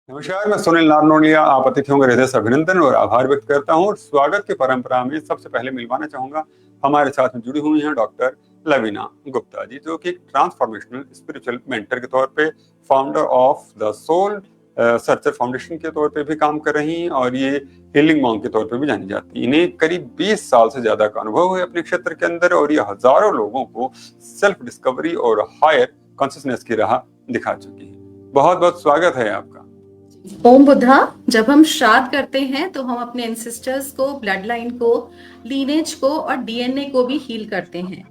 नमस्कार, मैं सुनील नारनोलिया आप अतिथियों का हृदय से अभिनंदन और आभार व्यक्त करता हूं और स्वागत की परंपरा में सबसे पहले मिलवाना चाहूंगा। हमारे साथ में जुड़ी हुई हैं डॉक्टर लवीना गुप्ता जी, जो कि ट्रांसफॉर्मेशनल स्पिरिचुअल मेंटर के तौर पे, founder of the soul searcher foundation के तौर पे भी काम कर रही हैं और ये हीलिंग मॉन्क के तौर पे भी जानी जाती है। इन्हें करीब 20 साल से ज्यादा का अनुभव है अपने क्षेत्र के अंदर और ये हजारों लोगों को सेल्फ डिस्कवरी और हायर कॉन्शियसनेस की राह दिखा चुकी है। बहुत बहुत स्वागत है आपका। ओम बुद्धा। जब हम श्राद्ध करते हैं तो हम अपने एंसेस्टर्स को, ब्लड लाइन को, लीनेज को और डीएनए को भी हील करते हैं।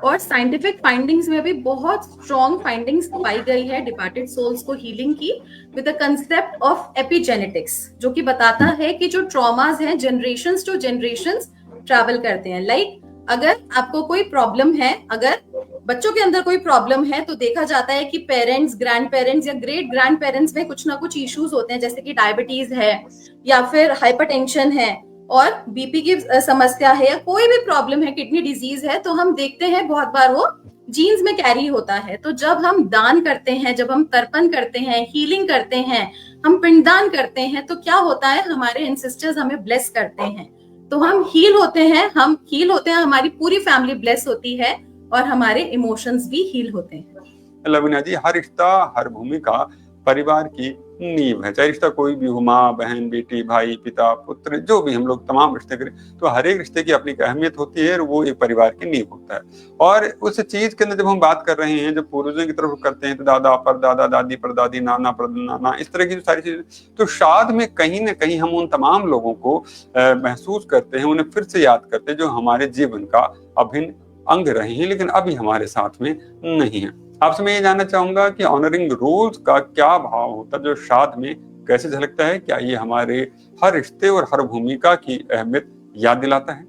और साइंटिफिक फाइंडिंग्स में भी बहुत स्ट्रॉन्ग फाइंडिंग्स पाई गई है डिपार्टेड सोल्स को हीलिंग की with the concept of epigenetics, जो कि बताता है कि जो ट्रॉमास हैं जनरेशंस टू जनरेशंस ट्रैवल करते हैं। लाइक अगर आपको कोई प्रॉब्लम है, अगर बच्चों के अंदर कोई प्रॉब्लम है तो देखा जाता है कि पेरेंट्स, ग्रैंड पेरेंट्स या ग्रेट ग्रैंड पेरेंट्स में कुछ ना कुछ इश्यूज होते हैं, जैसे कि डायबिटीज है या फिर हाइपरटेंशन है और बीपी की समस्या है या कोई भी प्रॉब्लम है, किडनी डिजीज है, तो हम देखते हैं बहुत बार वो जीन्स में कैरी होता है। तो जब हम दान करते हैं, जब हम तर्पण करते हैं, हीलिंग करते हैं, हम पिंडदान करते हैं, तो क्या होता है, हमारे एंसेस्टर्स हमें ब्लेस करते हैं, तो हम हील होते हैं, हमारी पूरी फैमिली ब्लेस होती है और हमारे इमोशंस भी हील होते हैं। लवीना जी, हर रिश्ता, हर भूमिका परिवार की नींव है। चाहे रिश्ता कोई भी हो, माँ, बहन, बेटी, भाई, पिता, पुत्र, जो भी हम लोग तमाम रिश्ते करें, तो हर एक रिश्ते की अपनी अहमियत होती है और वो एक परिवार की नींव होता है। और उस चीज के अंदर जब हम बात कर रहे हैं, जब पूर्वजों की तरफ करते हैं, तो दादा परदादा, दादी परदादी, नाना परनाना, इस तरह की जो सारी चीजें, तो श्राद्ध में कहीं ना कहीं हम उन तमाम लोगों को महसूस करते हैं, उन्हें फिर से याद करते हैं जो हमारे जीवन का अभिन्न अंग रहे हैं लेकिन अभी हमारे साथ में नहीं है। आपसे मैं ये जानना चाहूंगा कि ऑनरिंग रूल्स का क्या भाव होता है, जो श्राद्ध में कैसे झलकता है? क्या ये हमारे हर रिश्ते और हर भूमिका की अहमियत याद दिलाता है?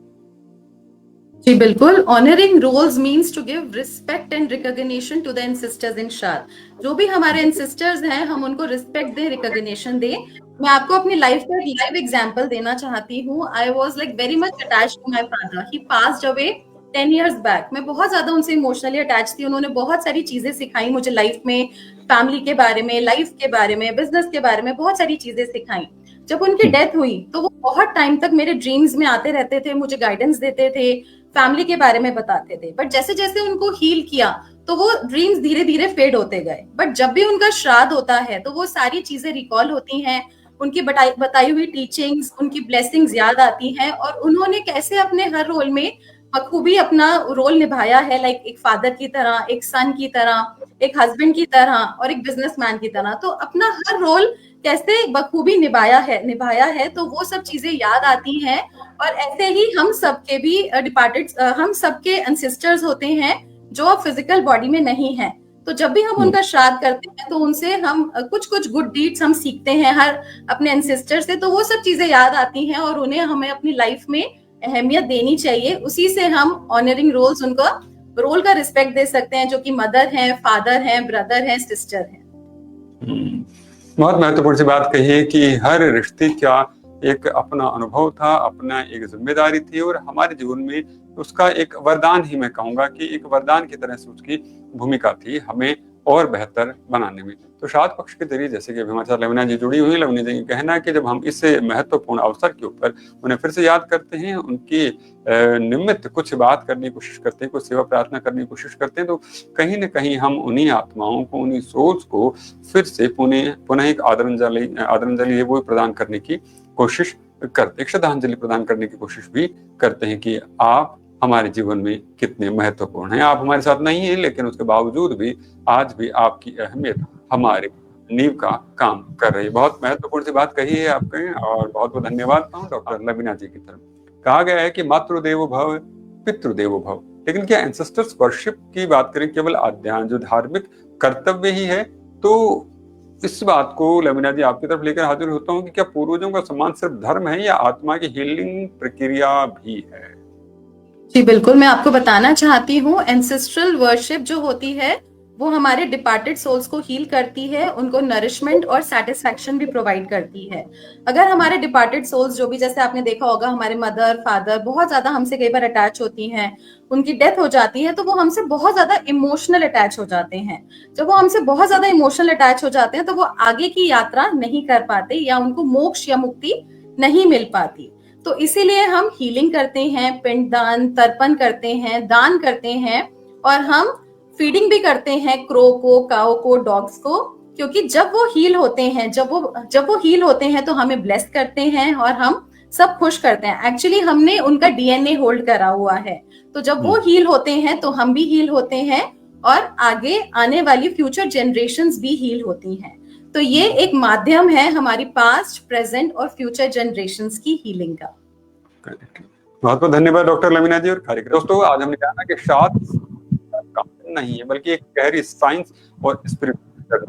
जी बिल्कुल। Honouring roles means to give respect and recognition to the ancestors in Shraddha. जो भी हमारे एंसेस्टर्स हैं, हम उनको रिस्पेक्ट दें, रिकॉग्निशन दें। मैं आपको अपनी लाइफ का लाइव एग्जांपल देना चाहती हूँ। I was like very much attached to my father. He passed away 10 years back. मैं बहुत ज्यादा उनसे इमोशनली अटैच थी। उन्होंने बहुत सारी चीजें सिखाई मुझे लाइफ में, फैमिली के बारे में, लाइफ के बारे में, बिजनेस के बारे में, बहुत सारी चीजें सिखाई। जब उनकी डेथ हुई तो वो बहुत टाइम तक मेरे ड्रीम्स में आते रहते थे, मुझे गाइडेंस देते थे, फैमिली के बारे में बताते थे। बट जैसे जैसे उनको हील किया तो वो ड्रीम्स धीरे धीरे फेड होते गए। बट जब भी उनका श्राद्ध होता है तो वो सारी चीजें रिकॉल होती हैं, उनकी बताई हुई टीचिंग्स, उनकी ब्लेसिंग्स याद आती हैं और उन्होंने कैसे अपने हर रोल में बखूबी अपना रोल निभाया है। लाइक एक फादर की तरह, एक सन की तरह, एक हस्बैंड की तरह और एक बिजनेसमैन की तरह। तो अपना हर रोल कैसे बखूबी निभाया है, तो वो सब चीजें याद आती हैं। और ऐसे ही हम सबके भी हम सबके एंसेस्टर्स होते हैं जो अब फिजिकल बॉडी में नहीं है। तो जब भी हम उनका श्राद्ध करते हैं तो उनसे हम कुछ कुछ गुड डीड्स हम सीखते हैं हर अपने एंसेस्टर से। तो वो सब चीजें याद आती हैं और उन्हें हमें अपनी लाइफ में अहमियत देनी चाहिए। उसी से हम ऑनरिंग रोल्स, उनका रोल का रिस्पेक्ट दे सकते हैं, जो कि मदर हैं, फादर हैं, ब्रदर हैं, सिस्टर हैं। बहुत महत्वपूर्ण सी बात कही है कि हर रिश्ते का एक अपना अनुभव था, अपना एक जिम्मेदारी थी और हमारे जीवन में उसका एक वरदान ही मैं कहूंगा कि एक वरदान की तरह से उसकी भूमिका थी हमें और बेहतर बनाने में। तो श्राद्ध पक्ष के जरिए, जैसे कि अभी हमारे साथ लवीना जी जुड़ी हुई, लवीना जी का कहना है कि जब हम इस महत्वपूर्ण अवसर के ऊपर उन्हें फिर से याद करते हैं, उनकी निमित्त कुछ बात करने की कोशिश करते हैं, कुछ सेवा प्रार्थना करने की कोशिश करते हैं, तो कहीं ना कहीं हम उन्हीं आत्माओं को, उन्हीं सोच को फिर से पुनः एक आदरांजलि है वो प्रदान करने की कोशिश करते, एक श्रद्धांजलि प्रदान करने की कोशिश भी करते हैं कि आप हमारे जीवन में कितने महत्वपूर्ण हैं। आप हमारे साथ नहीं हैं लेकिन उसके बावजूद भी आज भी आपकी अहमियत हमारे नींव का काम कर रही है। बहुत महत्वपूर्ण सी बात कही है आपने और बहुत बहुत धन्यवाद डॉक्टर लवीना जी की तरफ। कहा गया है कि मातृदेवो भव पितृदेवो भव, लेकिन क्या एंसेस्टर्स वर्शिप की बात करें केवल अध्ययन जो धार्मिक कर्तव्य ही है? तो इस बात को लवीना जी आपकी तरफ लेकर हाजिर होता हूँ कि क्या पूर्वजों का सम्मान सिर्फ धर्म है या आत्मा की हीलिंग प्रक्रिया भी है? जी बिल्कुल, मैं आपको बताना चाहती हूँ, एंसेस्ट्रल वर्शिप जो होती है वो हमारे डिपार्टेड सोल्स को हील करती है, उनको नरिशमेंट और सेटिस्फैक्शन भी प्रोवाइड करती है। अगर हमारे डिपार्टेड सोल्स, जो भी जैसे आपने देखा होगा हमारे मदर फादर बहुत ज्यादा हमसे कई बार अटैच होती हैं, उनकी डेथ हो जाती है, तो वो हमसे बहुत ज्यादा इमोशनल अटैच हो जाते हैं। जब वो हमसे बहुत ज्यादा इमोशनल अटैच हो जाते हैं तो वो आगे की यात्रा नहीं कर पाते या उनको मोक्ष या मुक्ति नहीं मिल पाती। तो इसीलिए हम हीलिंग करते हैं, पिंडदान, तर्पण करते हैं, दान करते हैं, और हम फीडिंग भी करते हैं क्रो को, काओ को, डॉग्स को, क्योंकि जब वो हील होते हैं, जब वो हील होते हैं तो हमें ब्लेस करते हैं और हम सब खुश करते हैं। एक्चुअली हमने उनका डीएनए होल्ड करा हुआ है, तो जब वो हील होते हैं तो हम भी हील होते हैं और आगे आने वाली फ्यूचर जनरेशंस भी हील होती हैं। तो ये एक माध्यम है हमारी पास्ट, प्रेजेंट और फ्यूचर जनरेशंस की हीलिंग का। बहुत बहुत धन्यवाद डॉक्टर लमीना जी और कार्यक्रम। दोस्तों, आज हमने जाना कि शास्त्र नहीं है बल्कि एक गहरी साइंस और स्पिरिचुअल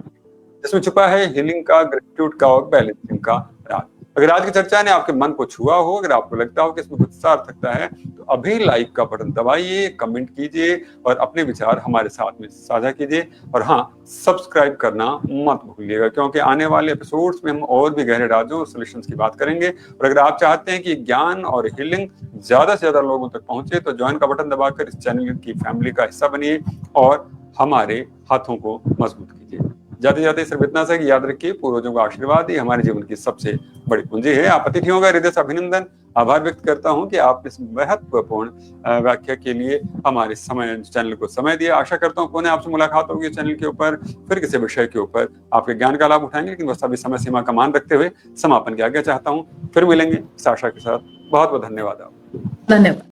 जिसमें छुपा है हीलिंग का, ग्रेटिट्यूड का और बैलेंसिंग का राज। अगर आज की चर्चा ने आपके मन को छुआ हो, अगर आपको लगता हो कि इसमें कुछ सार्थकता है, तो अभी लाइक का बटन दबाइए, कमेंट कीजिए और अपने विचार हमारे साथ में साझा कीजिए। और हाँ, सब्सक्राइब करना मत भूलिएगा, क्योंकि आने वाले एपिसोड्स में हम और भी गहरे राजों और सॉल्यूशंस की बात करेंगे। और अगर आप चाहते हैं कि ज्ञान और हीलिंग ज्यादा से ज्यादा लोगों तक पहुंचे, तो ज्वाइन का बटन दबाकर इस चैनल की फैमिली का हिस्सा बनिए और हमारे हाथों को मजबूत कीजिए। जाते जाते सिर्फ इतना सा कि याद रखिए, पूर्वजों का आशीर्वाद ही हमारे जीवन की सबसे बड़ी पूंजी है। आप अतिथियों का हृदय से अभिनंदन, आभार व्यक्त करता हूं कि आप इस महत्वपूर्ण व्याख्या के लिए हमारे चैनल को समय दिया। आशा करता हूं पुनः आपसे मुलाकात होगी चैनल के ऊपर, फिर किसी विषय के ऊपर आपके ज्ञान का लाभ उठाएंगे, लेकिन बस अभी समय सीमा का मान रखते हुए समापन की आज्ञा चाहता हूँ। फिर मिलेंगे इस आशा के साथ। बहुत बहुत धन्यवाद। आप धन्यवाद।